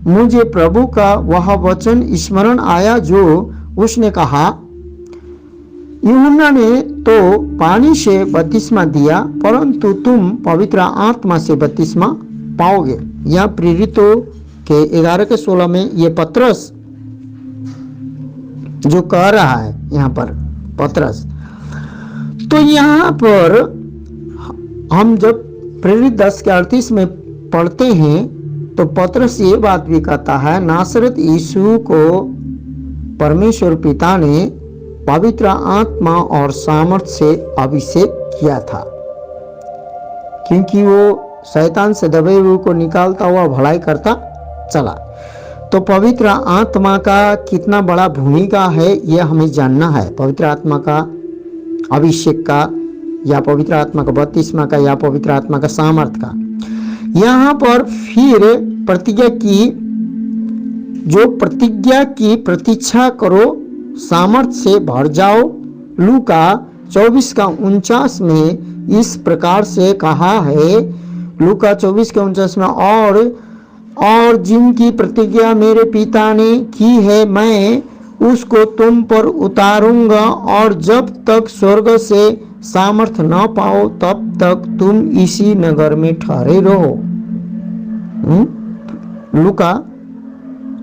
मुझे प्रभु का वह वचन स्मरण आया जो उसने कहा, यूहन्ना ने तो पानी से बपतिस्मा दिया, परंतु तुम पवित्र आत्मा से बपतिस्मा पाओगे। यह प्रेरितों के 11:16 में ये पतरस जो कह रहा है, यहाँ पर पतरस। तो यहाँ पर हम जब प्रेरित 10:38 में पढ़ते हैं, तो पतरस ये बात भी कहता है, नासरत यीशु को परमेश्वर पिता ने पवित्र आत्मा और सामर्थ से अभिषेक किया था, क्योंकि वो शैतान से दबे हुए को निकालता हुआ भलाई करता चला। तो पवित्र आत्मा का कितना बड़ा भूमिका है यह हमें जानना है। पवित्र आत्मा का अभिषेक का, या पवित्र आत्मा का बपतिस्मा का, या पवित्र आत्मा का सामर्थ का। यहाँ पर फिर प्रतिज्ञा की, जो प्रतिज्ञा की प्रतीक्षा करो, सामर्थ से भर जाओ। लूका 24:49 में इस प्रकार से कहा है, लूका 24:49 में, और जिनकी प्रतिज्ञा मेरे पिता ने की है मैं उसको तुम पर उतारूंगा, और जब तक स्वर्ग से सामर्थ न पाओ तब तक तुम इसी नगर में ठहरे रहो। लूका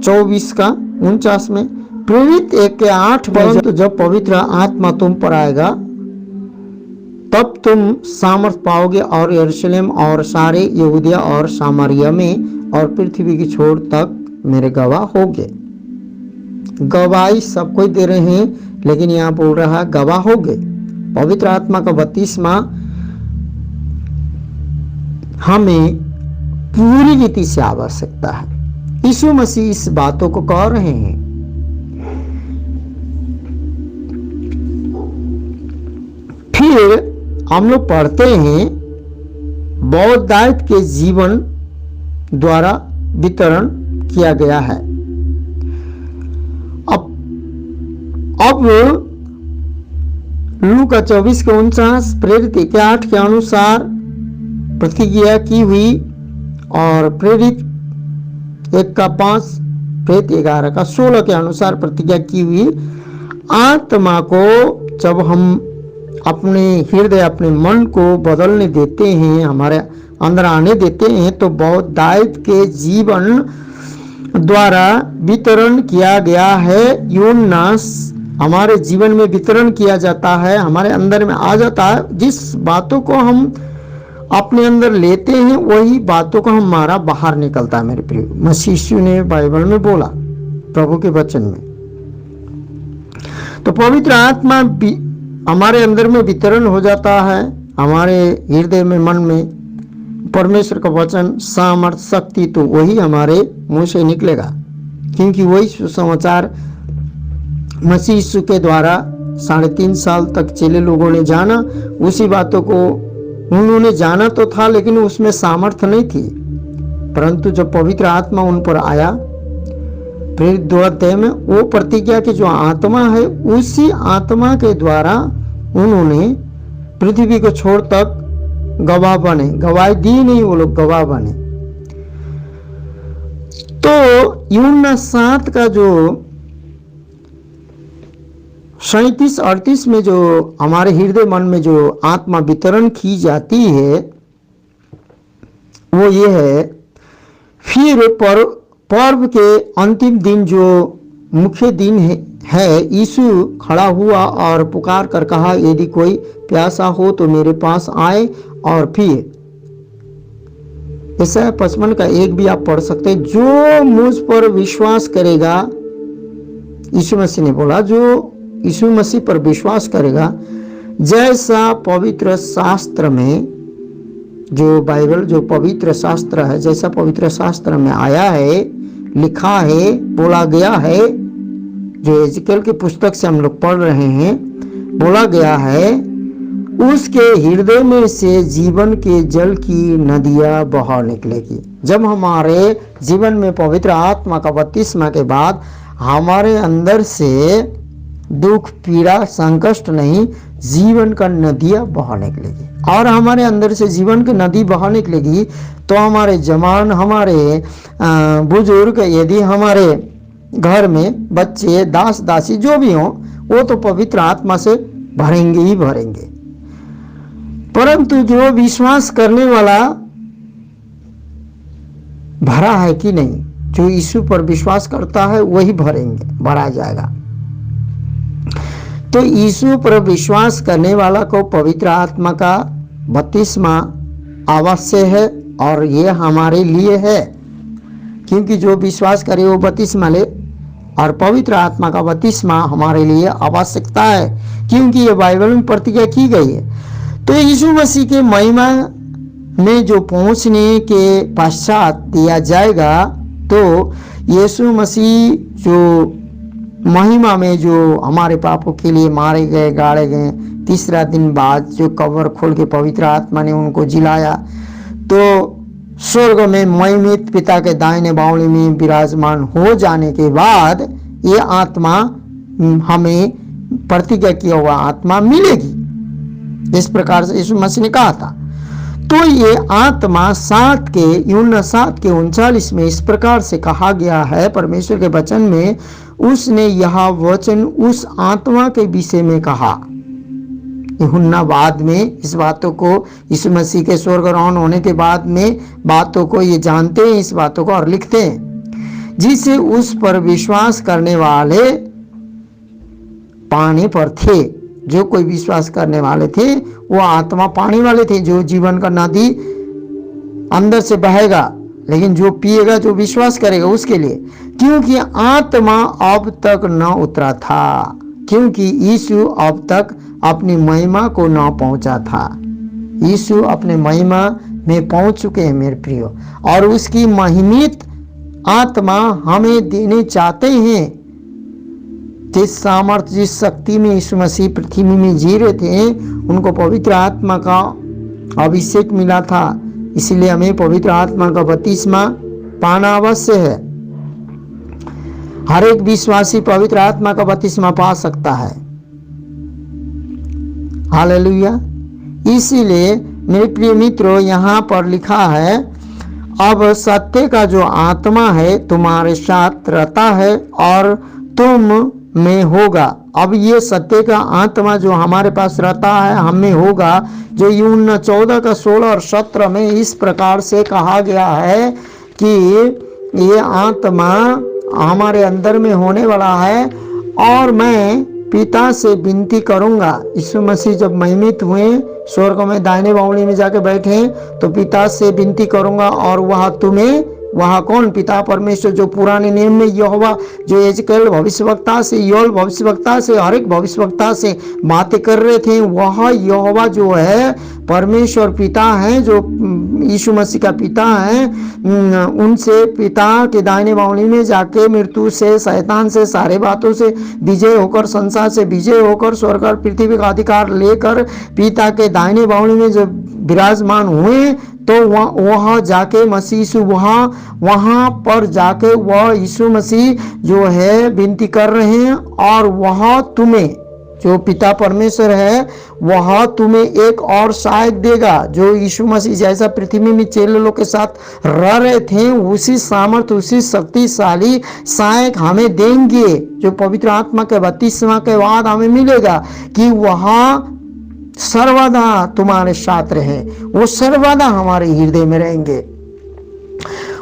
24:49 में। प्रेरित 1:8 में, तो जब पवित्र आत्मा तुम पर आएगा तब तुम सामर्थ पाओगे और यरूशलेम और सारे यहूदिया और सामरिया में और पृथ्वी की छोर तक मेरे गवाह होगे। गवाही सब कोई दे रहे हैं, लेकिन यहाँ बोल रहा है गवाह होगे। पवित्र आत्मा का बपतिस्मा हमें पूरी रीति से आवश्यकता है। यीशु मसीह इस बातों को कह रहे हैं। फिर हम लोग पढ़ते हैं बौद्ध दायित्व के जीवन द्वारा वितरण किया गया है। अब लूका 24:49, प्रेरित 1:8 के अनुसार प्रतिज्ञा की हुई, और प्रेरित 1:5, प्रेरित 11:16 के अनुसार प्रतिज्ञा की हुई आत्मा को जब हम अपने हृदय, अपने मन को बदलने देते हैं, हमारे अंदर आने देते हैं, तो बौद्ध दायित्व के जीवन द्वारा वितरण किया गया है। यूहन्ना हमारे जीवन में वितरण किया जाता है, हमारे अंदर में आ जाता है। जिस बातों को हम अपने अंदर लेते हैं वही बातों को हमारा बाहर निकलता है। मेरे प्रिय, मसीह यीशु ने बाइबल में बोला, प्रभु के वचन में। तो पवित्र आत्मा हमारे अंदर में वितरण हो जाता है, हमारे हृदय में, मन में। परमेश्वर का वचन, सामर्थ, शक्ति, तो वही हमारे मुंह से निकलेगा, क्योंकि वही सुसमाचार मसीह यीशु के द्वारा 3.5 साल तक चेले लोगों ने जाना। उसी बातों को उन्होंने जाना तो था, लेकिन उसमें सामर्थ नहीं थी। परंतु जब पवित्र आत्मा उन पर आया, प्रेरित 2 अध्याय में, वो प्रतिज्ञा की जो आत्मा है, उसी आत्मा के द्वारा उन्होंने पृथ्वी को छोड़ तक गवाह बने। गवाही दी नहीं, वो लोग गवाह बने। तो यूहन्ना 7 का जो 37-38 में जो हमारे हृदय मन में जो आत्मा वितरण की जाती है वो ये है। फिर पर्व के अंतिम दिन जो मुख्य दिन है, यीशु खड़ा हुआ और पुकार कर कहा, यदि कोई प्यासा हो तो मेरे पास आए और पिए। यशायाह 55 का 1 भी आप पढ़ सकते हैं। जो मुझ पर विश्वास करेगा, यीशु मसीह ने बोला, जो यीशु मसीह पर विश्वास करेगा, जैसा पवित्र शास्त्र में, जो बाइबल जो पवित्र शास्त्र है, जैसा पवित्र शास्त्र में आया है, लिखा है, बोला गया है, जो एजिकल की पुस्तक से हम लोग पढ़ रहे हैं, बोला गया है, उसके हृदय में से जीवन के जल की नदियां बह निकलेगी। जब हमारे जीवन में पवित्र आत्मा का बपतिस्मा के बाद हमारे अंदर से दुख, पीड़ा, संकट नहीं, जीवन का नदियां बह निकलेगी। और हमारे अंदर से जीवन की नदी बह निकलेगी तो हमारे जवान, हमारे बुजुर्ग, यदि हमारे घर में बच्चे, दास दासी जो भी हों, वो तो पवित्र आत्मा से भरेंगे ही भरेंगे। परंतु जो विश्वास करने वाला भरा है कि नहीं, जो यीशु पर विश्वास करता है वही भरा जाएगा। तो यीशु पर विश्वास करने वाला को पवित्र आत्मा का बपतिस्मा आवश्यक है, और ये हमारे लिए है, क्योंकि जो विश्वास करे वो बपतिस्मा ले, और पवित्र आत्मा का बपतिस्मा हमारे लिए आवश्यकता है, क्योंकि ये बाइबल में प्रतिज्ञा की गई है। तो यीशु मसीह के महिमा में जो पहुंचने के पश्चात दिया जाएगा, तो यीशु मसीह जो महिमा में जो हमारे पापों के लिए मारे गए, गाड़े गए, तीसरा दिन बाद जो कब्र खोल के पवित्र आत्मा ने उनको जिलाया, तो स्वर्ग में महिमित पिता के दाहिने बावली में विराजमान हो जाने के बाद ये आत्मा हमें प्रतिज्ञा किया हुआ आत्मा मिलेगी, इस प्रकार से यीशु मसीह ने कहा था। तो ये आत्मा 7:39 में इस प्रकार से कहा गया है परमेश्वर के वचन में, उसने यह वचन उस आत्मा के विषय में कहा। यूहन्ना बाद में इस बातों को, यीशु मसीह के स्वर्गारोहण होने के बाद में बातों को ये जानते हैं, इस बातों को और लिखते हैं, जिसे उस पर विश्वास करने वाले पाने पर थे। जो कोई विश्वास करने वाले थे वो आत्मा पाने वाले थे, जो जीवन का नदी अंदर से बहेगा, लेकिन जो पिएगा, जो विश्वास करेगा उसके लिए, क्योंकि आत्मा अब तक न उतरा था, क्योंकि यीशु अब तक अपनी महिमा को न पहुंचा था। यीशु अपने महिमा में पहुंच चुके हैं मेरे प्रियो, और उसकी महिमित आत्मा हमें देने चाहते हैं। जिस सामर्थ्य, जिस शक्ति में यीशु मसीह पृथ्वी में जी रहे थे, उनको पवित्र आत्मा का अभिषेक मिला था, इसलिए हमें पवित्र आत्मा का बपतिस्मा पाना अवश्य है। हर एक विश्वासी पवित्र आत्मा का बपतिस्मा पा सकता है। हालेलुया। इसीलिए मेरे प्रिय मित्रों, यहाँ पर लिखा है, अब सत्य का जो आत्मा है तुम्हारे साथ रहता है और तुम में होगा। अब ये सत्य का आत्मा जो हमारे पास रहता है, हम में होगा, जो यूहन्ना 14:16 और 17 में इस प्रकार से कहा गया है कि ये आत्मा हमारे अंदर में होने वाला है, और मैं पिता से विनती करूंगा। यीशु मसीह जब महिमित हुए, स्वर्ग में दाहिने बावली में जाके बैठे, तो पिता से विनती करूंगा और वह तुम्हें, वह कौन? पिता परमेश्वर, जो पुराने नियम में यहोवा, जो एजकेल भविष्यवक्ता से, योएल भविष्यवक्ता से, हर एक भविष्यवक्ता से बातें कर रहे थे, वह यहोवा जो है परमेश्वर पिता है, जो यीशु मसीह का पिता है, उनसे पिता के दाहिने बावली में जाके मृत्यु से, शैतान से, सारे बातों से विजय होकर, संसार से विजय होकर, स्वर्ग और पृथ्वी का अधिकार लेकर पिता के दाहिने बावली में जो विराजमान हुए, तो वहाँ जाके मसीह यीशु वहाँ पर जाके वह यीशु मसीह जो है विनती कर रहे हैं, और वह तुम्हें, जो पिता परमेश्वर है, वह तुम्हें एक और सहायक देगा, जो यीशु मसीह जैसा पृथ्वी में चेले लोग के साथ रह रहे थे, उसी सामर्थ, उसी शक्तिशाली सहायक हमें देंगे, जो पवित्र आत्मा के बपतिस्मा के बाद हमें मिलेगा, कि वह सर्वदा तुम्हारे साथ रहे, वो सर्वदा हमारे हृदय में रहेंगे।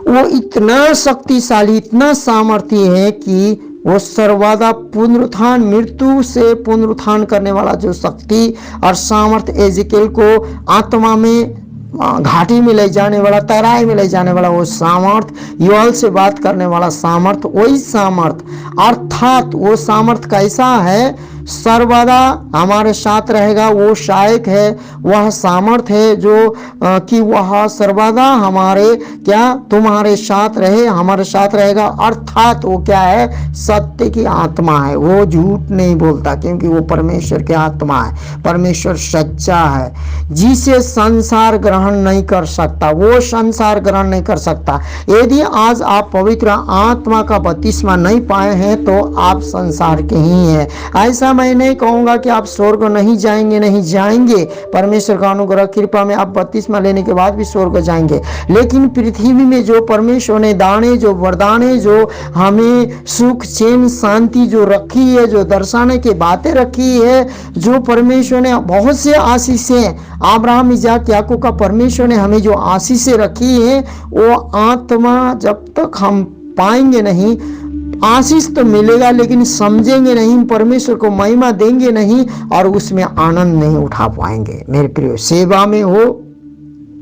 वो इतना शक्तिशाली, इतना सामर्थ्य है कि वो सर्वदा पुनरुत्थान, मृत्यु से पुनरुत्थान करने वाला जो शक्ति और सामर्थ्य एजेकेल को आत्मा में घाटी में ले जाने वाला, तराई में ले जाने वाला वो सामर्थ, योएल से बात करने वाला सामर्थ, वही सामर्थ, अर्थात वो सामर्थ कैसा है? सर्वदा हमारे साथ रहेगा, वो सहायक है, वह सामर्थ है जो कि वह सर्वदा हमारे क्या, तुम्हारे साथ रहे, हमारे साथ रहेगा। अर्थात वो क्या है? सत्य की आत्मा है, वो झूठ नहीं बोलता, क्योंकि वो परमेश्वर की आत्मा है, परमेश्वर सच्चा है, जिसे संसार ग्रहण नहीं कर सकता, वो संसार ग्रहण नहीं कर सकता। यदि आज आप पवित्र आत्मा का बपतिस्मा नहीं पाए हैं, तो आप संसार के ही हैं। ऐसा मैं नहीं कहूंगा कि आप स्वर्ग नहीं जाएंगे, नहीं जाएंगे, परमेश्वर का अनुग्रह कृपा में आप बपतिस्मा लेने के बाद भी स्वर्ग जाएंगे, लेकिन पृथ्वी में जो परमेश्वर ने दाने, जो वरदाने, जो हमें सुख, चैन, शांति जो रखी है, जो दर्शाने की बातें रखी है, जो परमेश्वर ने बहुत से आशीषें, अब्राहम, इसहाक, याकूब का परमेश्वर ने हमें जो आशीषें रखी है, वो आत्मा जब तक हम पाएंगे नहीं, आशीष तो मिलेगा लेकिन समझेंगे नहीं, परमेश्वर को महिमा देंगे नहीं, और उसमें आनंद नहीं उठा पाएंगे। मेरे प्रिय, सेवा में हो,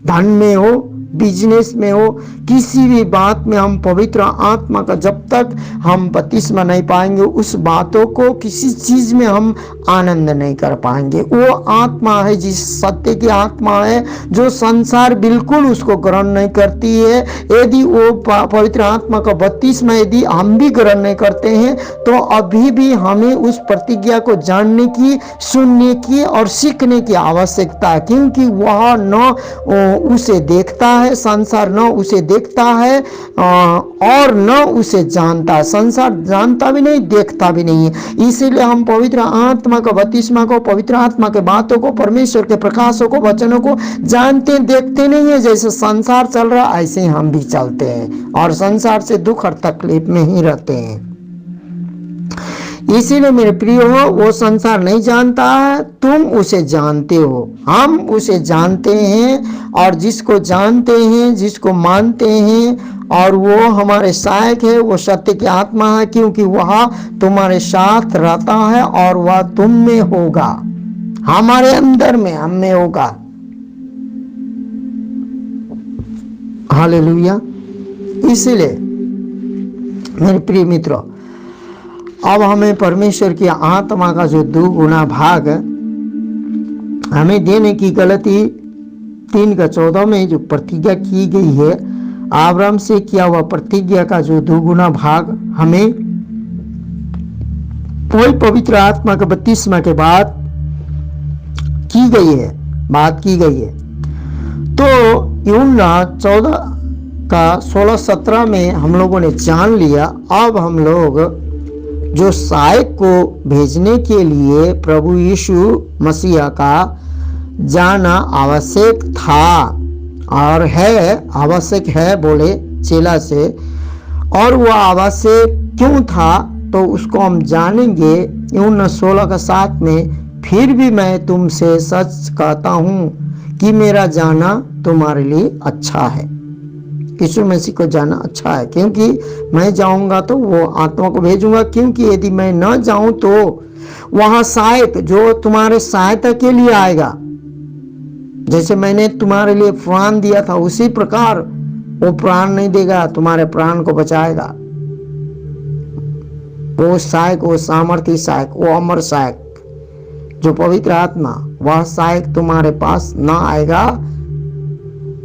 धन में हो, बिजनेस में हो, किसी भी बात में हम पवित्र आत्मा का जब तक हम बपतिस्मा नहीं पाएंगे, उस बातों को किसी चीज में हम आनंद नहीं कर पाएंगे। वो आत्मा है जिस सत्य की आत्मा है, जो संसार बिल्कुल उसको ग्रहण नहीं करती है। यदि वो पवित्र आत्मा का बपतिस्मा यदि हम भी ग्रहण नहीं करते हैं, तो अभी भी हमें उस प्रतिज्ञा को जानने की, सुनने की और सीखने की आवश्यकता है, क्योंकि वह न उसे देखता है, संसार न उसे देखता है और न उसे जानता है। संसार जानता भी नहीं, देखता भी नहीं है। इसीलिए हम पवित्र आत्मा का बपतिस्मा को, पवित्र आत्मा के बातों को, परमेश्वर के प्रकाशों को, वचनों को जानते देखते नहीं है। जैसे संसार चल रहा ऐसे ही हम भी चलते हैं और संसार से दुख और तकलीफ में ही रहते हैं। इसीलिए मेरे प्रिय हो, वो संसार नहीं जानता है, तुम उसे जानते हो, हम उसे जानते हैं। और जिसको जानते हैं, जिसको मानते हैं और वो हमारे सहायक है, वो सत्य की आत्मा है, क्योंकि वह तुम्हारे साथ रहता है और वह तुम में होगा, हमारे अंदर में, हम में होगा। हालेलुया। इसीलिए मेरे प्रिय मित्रों, अब हमें परमेश्वर की आत्मा का जो 2 गुना भाग हमें देने की गलती 3:14 में जो प्रतिज्ञा की गई है, अब्राहम से किया हुआ प्रतिज्ञा का जो 2 गुना भाग हमें वही पवित्र आत्मा के बपतिस्मा के बाद की गई है, बात की गई है। तो यूहन्ना 14:16-17 में हम लोगों ने जान लिया। अब हम लोग जो सहायक को भेजने के लिए प्रभु यीशु मसीह का जाना आवश्यक था और है, आवश्यक है बोले चेला से, और वह आवश्यक क्यों था तो उसको हम जानेंगे यूहन्ना 16:7 में। फिर भी मैं तुमसे सच कहता हूँ कि मेरा जाना तुम्हारे लिए अच्छा है। यीशु मसीह को जाना अच्छा है, क्योंकि मैं जाऊंगा तो वो आत्मा को भेजूंगा, क्योंकि यदि मैं न जाऊं तो वहां सहायक जो तुम्हारे सहायता के लिए आएगा, जैसे मैंने तुम्हारे लिए प्राण दिया था उसी प्रकार वो प्राण नहीं देगा, तुम्हारे प्राण को बचाएगा। वो सहायक, वो सामर्थी सहायक, वो अमर सहायक जो पवित्र आत्मा, वह सहायक तुम्हारे पास ना आएगा,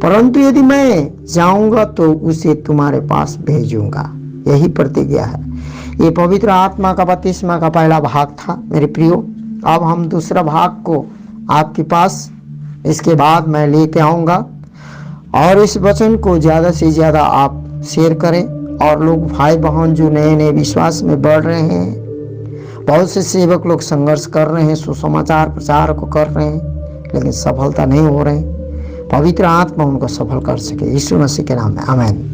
परंतु यदि मैं जाऊंगा तो उसे तुम्हारे पास भेजूंगा। यही प्रतिज्ञा है। ये पवित्र आत्मा का बपतिस्मा का पहला भाग था मेरे प्रियो। अब हम दूसरा भाग को आपके पास इसके बाद मैं लेके आऊंगा, और इस वचन को ज़्यादा से ज़्यादा आप शेयर करें। और लोग भाई बहन जो नए नए विश्वास में बढ़ रहे हैं, बहुत से सेवक लोग संघर्ष कर रहे हैं, सुसमाचार प्रचार को कर रहे हैं, लेकिन सफलता नहीं हो रहे हैं। पवित्र आत्मा उनको सफल कर सके, यीशु मसीह के नाम में आमीन।